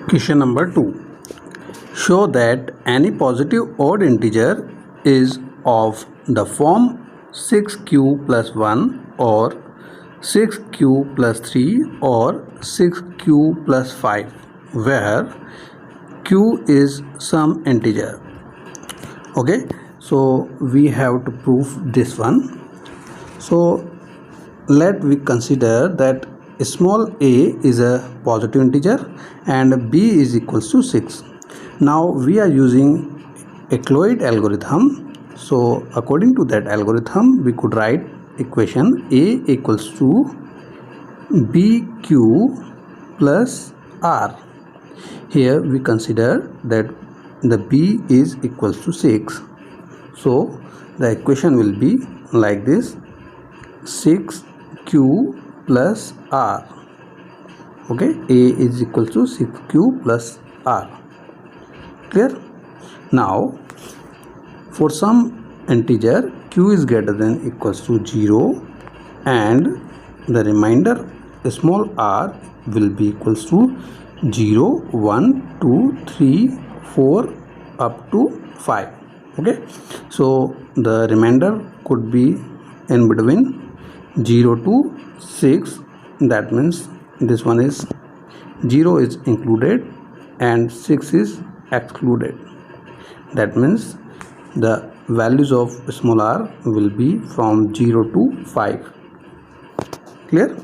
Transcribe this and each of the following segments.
Question number 2. Show that any positive odd integer is of the form 6q plus 1 or 6q plus 3 or 6q plus 5 where q is some integer. Okay, so we have to prove this one. So let we consider that small a is a positive integer and b is equals to 6. Now we are using Euclid algorithm. So according to that algorithm we could write equation a equals to bq plus r. Here we consider that the b is equals to 6. So the equation will be like this: 6q plus r. Okay, a is equal to 6q plus r. Clear? Now for some integer q is greater than equals to 0 and the remainder small r will be equals to 0, 1, 2, 3, 4 up to 5. Okay, so the remainder could be in between 0 to 6. That means this one is 0 is included and 6 is excluded. That means the values of small r will be from 0 to 5. Clear?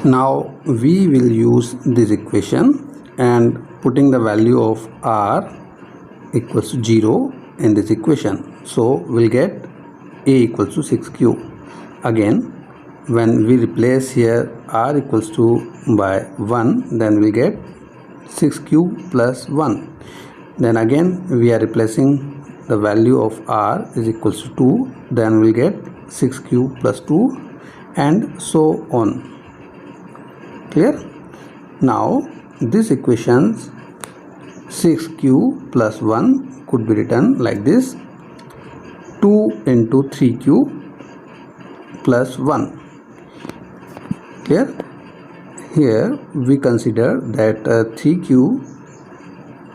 Now we will use this equation and putting the value of r equals to 0 in this equation. So we'll get a equals to 6q. Again, when we replace here r equals to by 1, then we get 6q plus 1. Then again we are replacing the value of r is equals to 2, then we get 6q plus 2 and so on. Clear? Now this equations 6q plus 1 could be written like this: 2 into 3q plus 1. Clear? Here we consider that 3q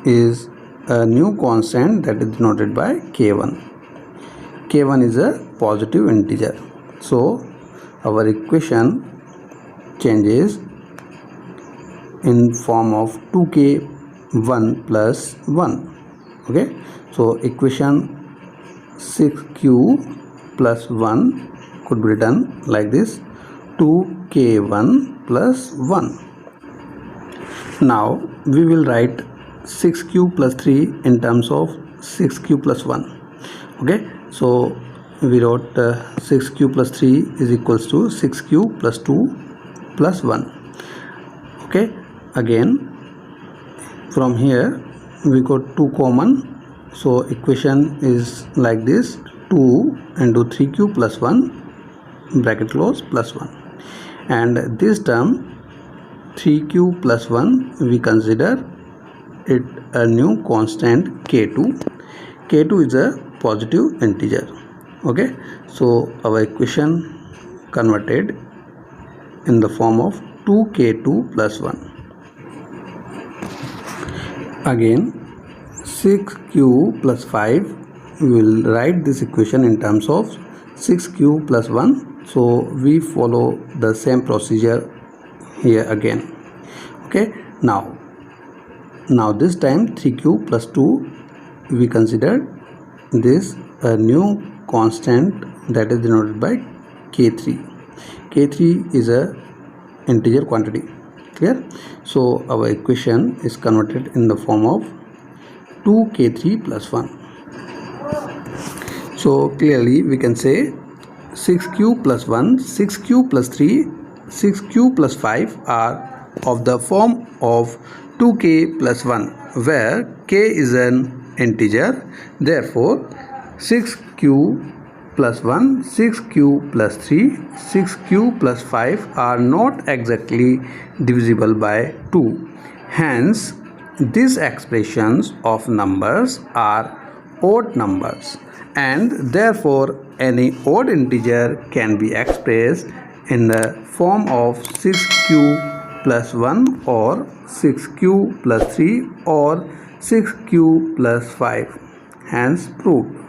is a new constant that is denoted by k1. k1 is a positive integer. So our equation changes in form of 2k1 plus 1. Okay, so equation 6q plus 1 could be written like this: 2k1 plus 1. Now we will write 6q plus 3 in terms of 6q plus 1. Okay, so we wrote 6q plus 3 is equals to 6q plus 2 plus 1. Okay, again from here we got 2 common, so equation is like this: 2 into 3q plus 1 bracket close plus 1, and this term 3q plus 1 we consider it a new constant k2. k2 is a positive integer. Okay, so our equation converted in the form of 2k2 plus 1. Again 6q plus 5, we will write this equation in terms of 6q plus 1. So we follow the same procedure here again. Okay, now this time 3q plus 2 we considered this a new constant that is denoted by k3. k3 is a integer quantity. Clear? So our equation is converted in the form of 2k3 plus 1. So clearly we can say 6q plus 1, 6q plus 3, 6q plus 5 are of the form of 2k plus 1 where k is an integer. Therefore 6q plus 1, 6q plus 3, 6q plus 5 are not exactly divisible by 2. Hence these expressions of numbers are odd numbers, and therefore any odd integer can be expressed in the form of 6q plus 1 or 6q plus 3 or 6q plus 5. Hence proved.